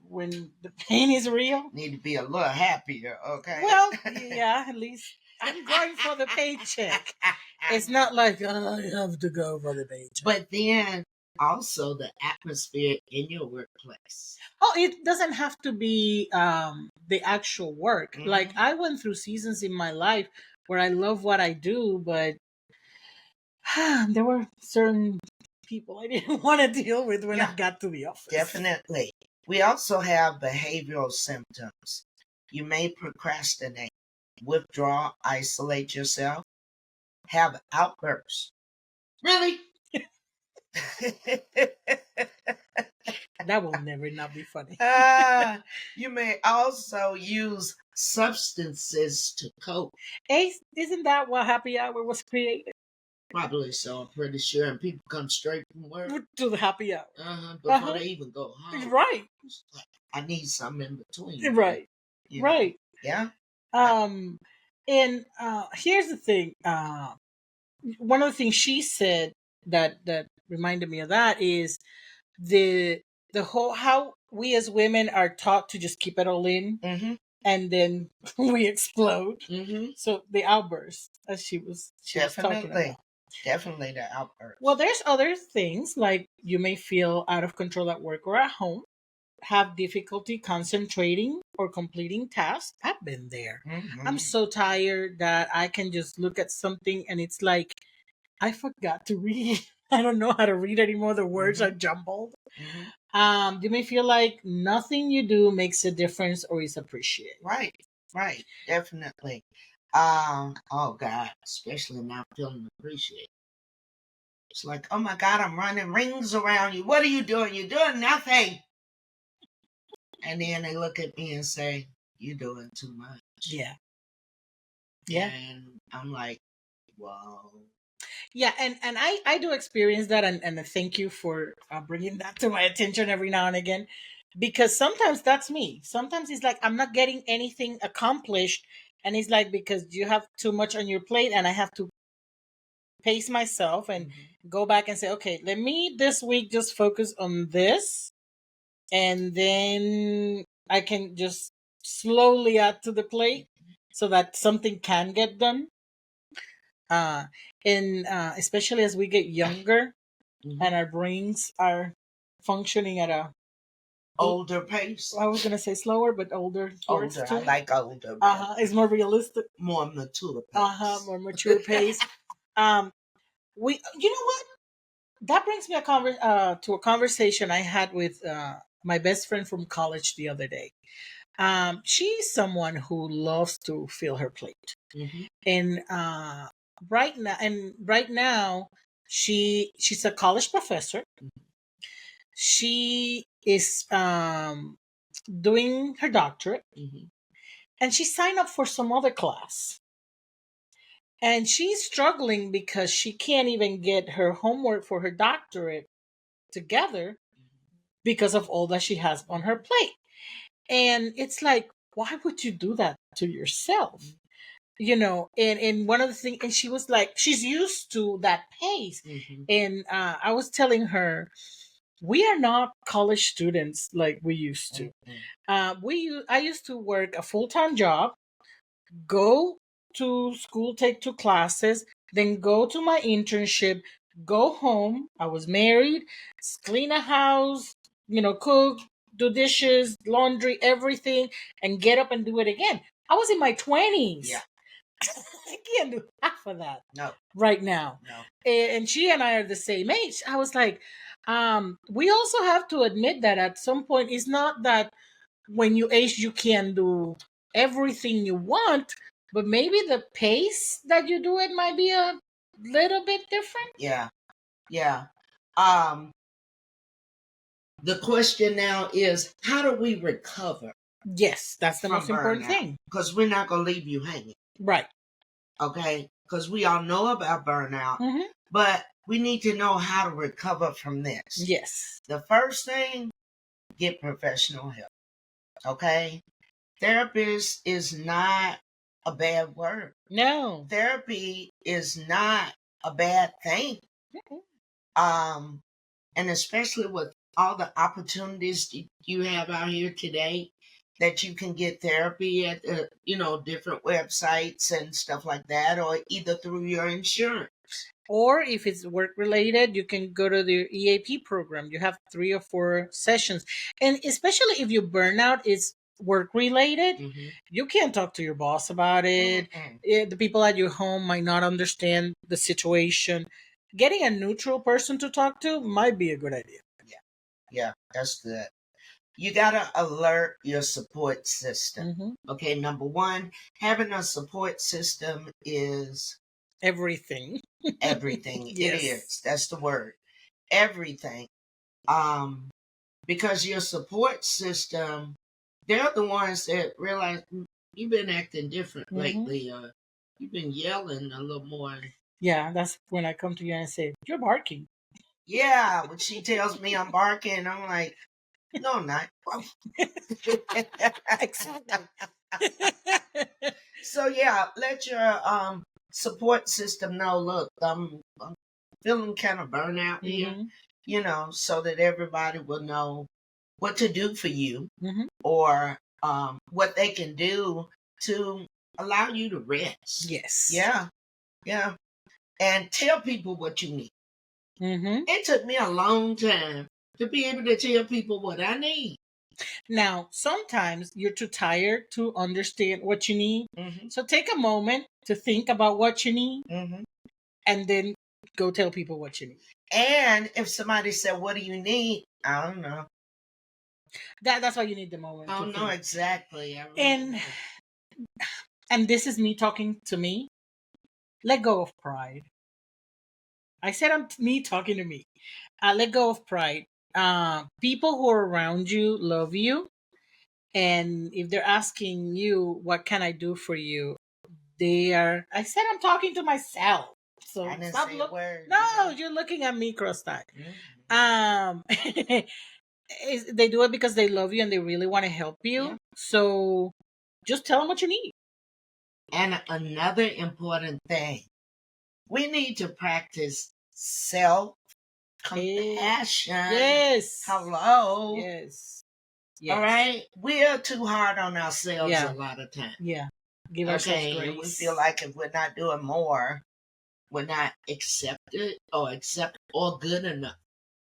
the pain is real, need to be a little happier, okay? Well, yeah, at least I'm going for the paycheck. It's not like, I have to go for the paycheck. But then also the atmosphere in your workplace. Oh, it doesn't have to be the actual work. Like, I went through seasons in my life where I love what I do, but there were certain people I didn't want to deal with when I got to the office. Definitely. We also have behavioral symptoms. You may procrastinate, withdraw, isolate yourself, have outbursts. Really? That will never not be funny. You may also use substances to cope. Isn't that what happy hour was created? Probably so, I'm pretty sure. And people come straight from work to the happy hour. Before they even go home. Right. I need something in between. Right. Right. Yeah. And here's the thing. One of the things she said that reminded me of that is the whole how we as women are taught to just keep it all in, and then we explode. So the outburst, as she was talking about. Definitely the outburst. Well, there's other things like you may feel out of control at work or at home, have difficulty concentrating or completing tasks. I've been there. I'm so tired that I can just look at something and it's like I forgot to read. I don't know how to read anymore. The words are jumbled. You may feel like nothing you do makes a difference or is appreciated. Right, definitely. Oh God, especially now feeling appreciated. It's like, oh my God, I'm running rings around you. What are you doing? You're doing nothing. And then they look at me and say, you're doing too much. Yeah. And I'm like, whoa. Yeah, and I do experience that, and thank you for bringing that to my attention every now and again, because sometimes that's me. Sometimes it's like I'm not getting anything accomplished, and it's like because you have too much on your plate, and I have to pace myself and go back and say, okay, let me this week just focus on this, and then I can just slowly add to the plate so that something can get done. And especially as we get younger and our brains are functioning at a older pace. I was gonna say slower, but older. Older, I like older. It's more realistic. More mature pace. More mature pace. We, you know what? That brings me to a conversation I had with my best friend from college the other day. She's someone who loves to fill her plate, and right now she's a college professor. She is doing her doctorate, and she signed up for some other class, and she's struggling because she can't even get her homework for her doctorate together because of all that she has on her plate. And it's like, why would you do that to yourself? And one of the things, and she was like, she's used to that pace. And I was telling her, we are not college students like we used to. I used to work a full-time job, go to school, take 2 classes, then go to my internship, go home. I was married, clean a house, cook, do dishes, laundry, everything, and get up and do it again. I was in my 20s. Yeah. I can't do half of that. No. Right now. No. And she and I are the same age. I was like, we also have to admit that at some point, it's not that when you age, you can do everything you want, but maybe the pace that you do it might be a little bit different. Yeah. The question now is, how do we recover? Yes, that's the most important thing. Because we're not going to leave you hanging. Right. Okay? Because we all know about burnout, but we need to know how to recover from this. Yes. The first thing, get professional help. Okay? Therapist is not a bad word. No. Therapy is not a bad thing. And especially with all the opportunities you have out here today, that you can get therapy at different websites and stuff like that, or either through your insurance. Or if it's work related, you can go to the EAP program. You have 3 or 4 sessions. And especially if your burnout is work related, you can't talk to your boss about it. The people at your home might not understand the situation. Getting a neutral person to talk to might be a good idea. Yeah, that's good. You got to alert your support system. Okay, number one, having a support system is everything. Everything. Yes. It is. That's the word. Everything. Because your support system, they're the ones that realize you've been acting different lately. You've been yelling a little more. Yeah, that's when I come to you and say, you're barking. Yeah, when she tells me I'm barking, I'm like, no, I'm not. So yeah, let your support system know, look, I'm feeling kind of burnout here, so that everybody will know what to do for you, or what they can do to allow you to rest. Yes. Yeah. and tell people what you need. Mm-hmm. It took me a long time to be able to tell people what I need. Now, sometimes you're too tired to understand what you need. Mm-hmm. So take a moment to think about what you need Mm-hmm. and then go tell people what you need. And if somebody said, "What do you need?" I don't know. That's why you need the moment. I to don't know think. exactly. I really And don't. and this is me talking to me. Let go of pride. I said I'm me talking to me. Let go of pride. People who are around you love you, and if they're asking you, "What can I do for you?" They are. I said I'm talking to myself. I So didn't stop say a look. word. No, you're looking at me cross-eyed. Mm-hmm. They do it because they love you and they really want to help you. Yeah. So just tell them what you need. And another important thing, we need to practice self compassion. Yes. Hello. Yes. All right. We are too hard on ourselves Yeah. a lot of times. Yeah. Give ourselves Okay. grace. We feel like if we're not doing more, we're not accepted or good enough.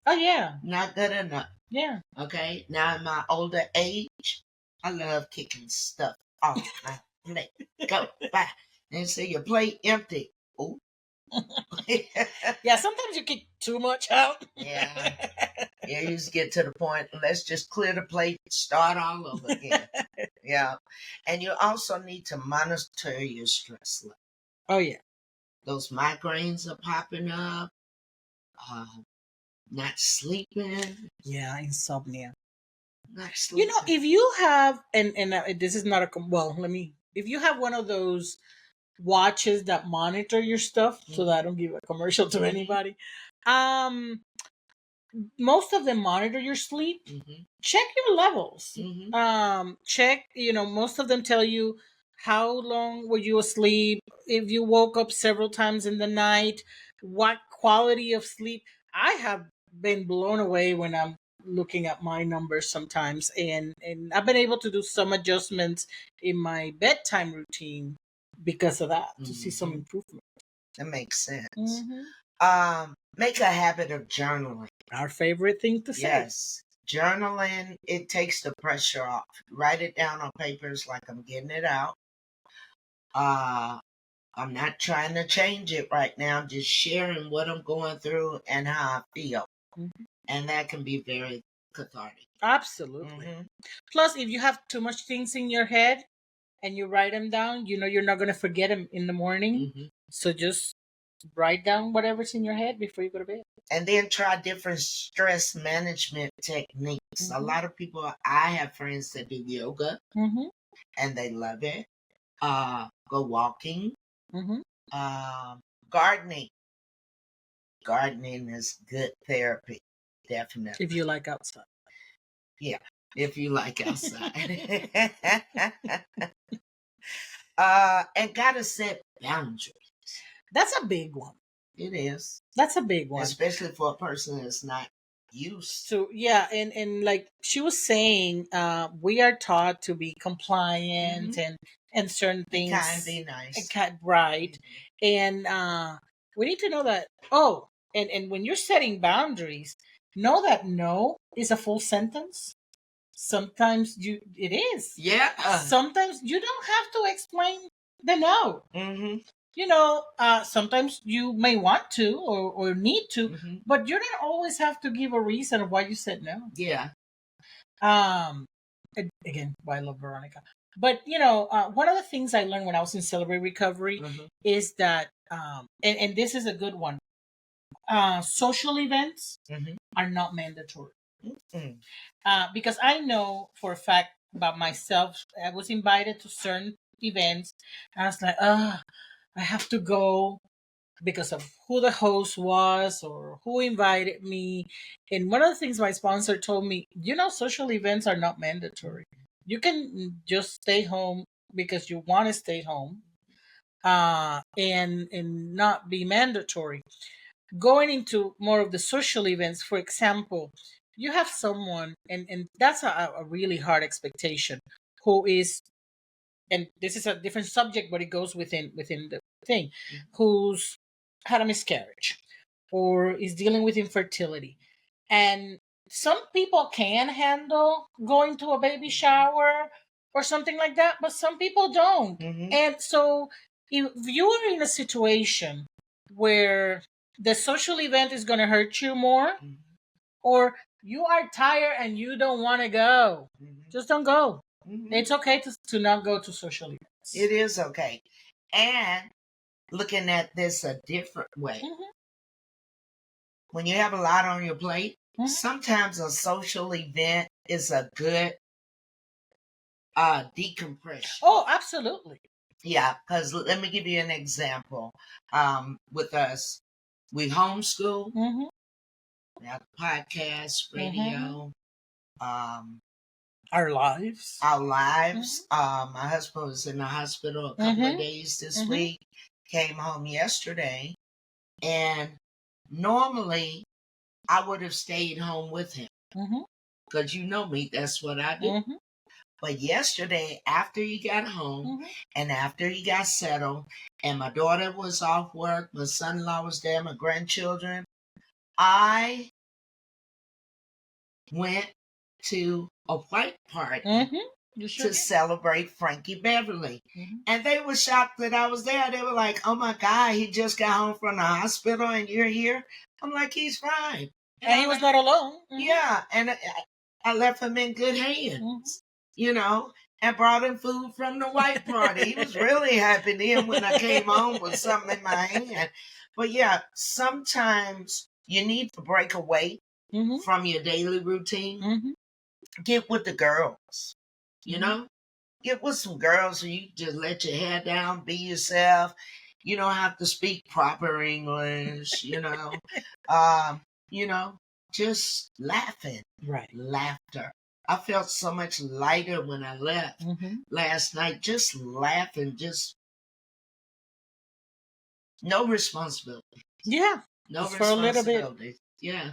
Oh yeah. Not good enough. Yeah. Okay. Now in my older age, I love kicking stuff off my plate. Go by. And say your plate empty. Oh. Yeah, sometimes you kick too much out. Yeah. Yeah, you just get to the point, let's just clear the plate, start all over again. Yeah. And you also need to monitor your stress level. Oh yeah. Those migraines are popping up, uh, not sleeping, Yeah, insomnia. not You know, sleeping. if you have and this is not a well, let me if you have one of those watches that monitor your stuff so that I don't give a commercial to anybody. Most of them monitor your sleep. Mm-hmm. Check your levels. Mm-hmm. Check, most of them tell you how long were you asleep, if you woke up several times in the night, what quality of sleep. I have been blown away when I'm looking at my numbers sometimes, and I've been able to do some adjustments in my bedtime routine because of that, to see some Mm-hmm. improvement. That makes sense. Mm-hmm. Make a habit of journaling. Our favorite thing to say. Yes. Journaling, it takes the pressure off. Write it down on papers like I'm getting it out. I'm not trying to change it right now. I'm just sharing what I'm going through and how I feel. Mm-hmm. And that can be very cathartic. Absolutely. Mm-hmm. Plus, if you have too much things in your head and you write them down, you're not going to forget them in the morning. Mm-hmm. So just write down whatever's in your head before you go to bed. And then try different stress management techniques. Mm-hmm. A lot of people, I have friends that do yoga Mm-hmm. and they love it. Go walking. Mm-hmm. Gardening. Gardening is good therapy, definitely. If you like outside. Yeah, if you like outside. And gotta set boundaries. That's a big one. It is. That's a big one. Especially for a person that's not used. So yeah, and like she was saying, we are taught to be compliant and certain things. Be kind, be nice. Right. And we need to know that and when you're setting boundaries, know that no is a full sentence. Sometimes it is. Yeah. Sometimes you don't have to explain the no. Mm-hmm. Sometimes you may want to or need to, but you don't always have to give a reason of why you said no. Yeah. Again, why I love Veronica. But one of the things I learned when I was in Celebrate Recovery is that, and this is a good one. Social events are not mandatory. Because I know for a fact about myself, I was invited to certain events, and I was like, I have to go because of who the host was or who invited me. And one of the things my sponsor told me, social events are not mandatory. You can just stay home because you want to stay home, and not be mandatory. Going into more of the social events, for example, you have someone, and that's a really hard expectation, who is, and this is a different subject, but it goes within the thing, who's had a miscarriage or is dealing with infertility. And some people can handle going to a baby shower or something like that, but some people don't. And so if you are in a situation where the social event is going to hurt you more, or you are tired and you don't want to go, just don't go. It's okay to not go to social events. It is okay. And looking at this a different way. When you have a lot on your plate, sometimes a social event is a good decompression. Oh, absolutely. Yeah, because let me give you an example. With us, we homeschool, we have podcast, radio, our lives. My husband was in the hospital a couple of days this week, came home yesterday, and normally I would have stayed home with him because you know me, that's what I do. But yesterday, after he got home and after he got settled, and my daughter was off work, my son-in-law was there, my grandchildren, I went to a white party to celebrate Frankie Beverly. And they were shocked that I was there. They were like, oh my God, he just got home from the hospital and you're here? I'm like, he's fine. And he was not alone. Yeah, and I left him in good hands, you know, and brought him food from the white party. He was really happy then when I came home with something in my hand. But yeah, sometimes you need to break away from your daily routine. Get with the girls, you know? Get with some girls so you just let your hair down, be yourself. You don't have to speak proper English, you know. Just laughing. Right. Laughter. I felt so much lighter when I left last night. Just laughing, just no responsibility. Yeah. No just for a little bit. Yeah.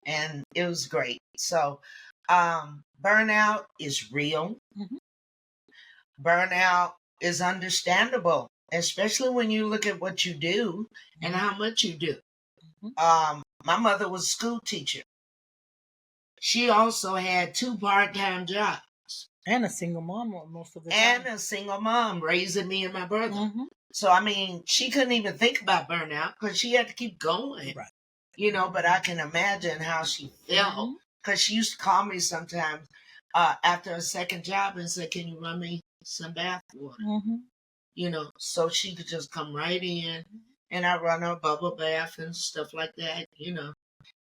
And it was great. So burnout is real. Burnout is understandable, especially when you look at what you do and how much you do. My mother was a school teacher. She also had 2 part-time jobs. And a single mom most of the time. And a single mom raising me and my brother. So, I mean, she couldn't even think about burnout because she had to keep going. Right. You know, but I can imagine how she felt because she used to call me sometimes after a second job and say, can you run me some bath water? You know, so she could just come right in and I run her a bubble bath and stuff like that. You know,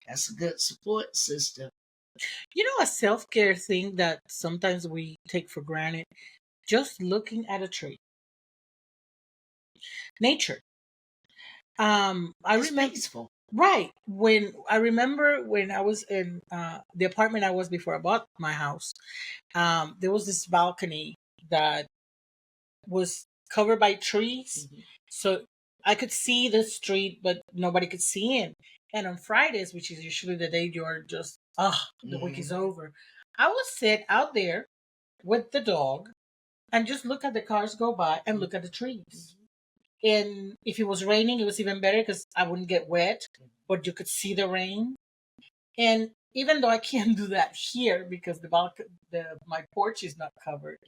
that's a good support system. You know, a self-care thing that sometimes we take for granted, just looking at a tree. Nature. I remember peaceful. Right. I remember when I was in the apartment I was before I bought my house, there was this balcony that was covered by trees. So I could see the street, but nobody could see in. And on Fridays, which is usually the day you're just, the week is over, I would sit out there with the dog and just look at the cars go by and look at the trees. And if it was raining, it was even better because I wouldn't get wet, but you could see the rain. And even though I can't do that here because my porch is not covered,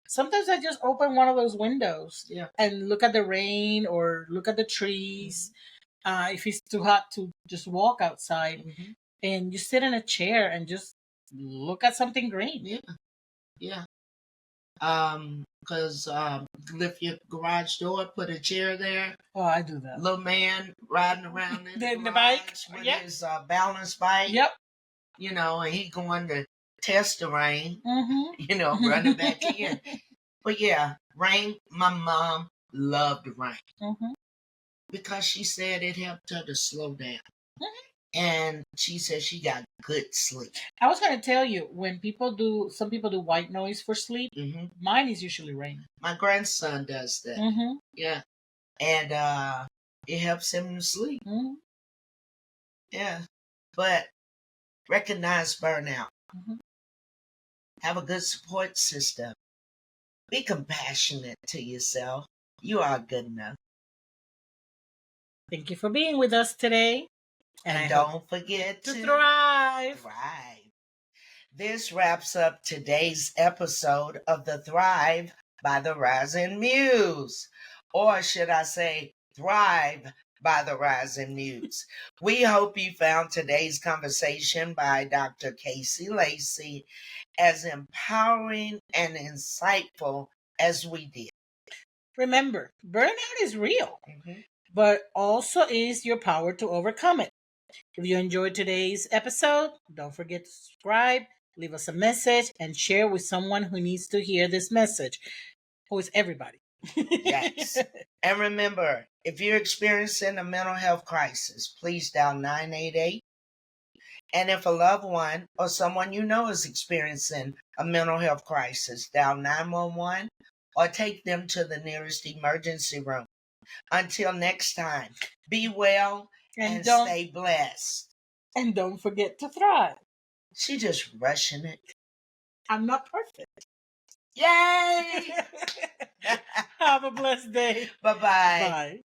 sometimes I just open one of those windows and look at the rain or look at the trees. If it's too hot to just walk outside, and you sit in a chair and just look at something green. Yeah. Because lift your garage door, put a chair there. Oh, I do that. Little man riding around in the bike with his balance bike. Yep. You know, and he going to test the rain. You know, running back in. But yeah, rain. My mom loved rain because she said it helped her to slow down. And she said she got good sleep. I was going to tell you, some people do white noise for sleep. Mine is usually rain. My grandson does that. Yeah. And it helps him to sleep. Yeah. But recognize burnout. Have a good support system. Be compassionate to yourself. You are good enough. Thank you for being with us today. And I don't hope forget to to thrive. thrive. This wraps up today's episode of the Thrive by the Rising Muse. Or should I say, Thrive by the Rising Muse. We hope you found today's conversation by Dr. Casey Lacey as empowering and insightful as we did. Remember, burnout is real, but also is your power to overcome it. If you enjoyed today's episode, don't forget to subscribe, leave us a message, and share with someone who needs to hear this message, who is everybody. Yes. And remember, if you're experiencing a mental health crisis, please dial 988. And if a loved one or someone you know is experiencing a mental health crisis, dial 911 or take them to the nearest emergency room. Until next time, be well and stay blessed. And don't forget to thrive. She just rushing it. I'm not perfect. Yay! Have a blessed day. Bye-bye. Bye.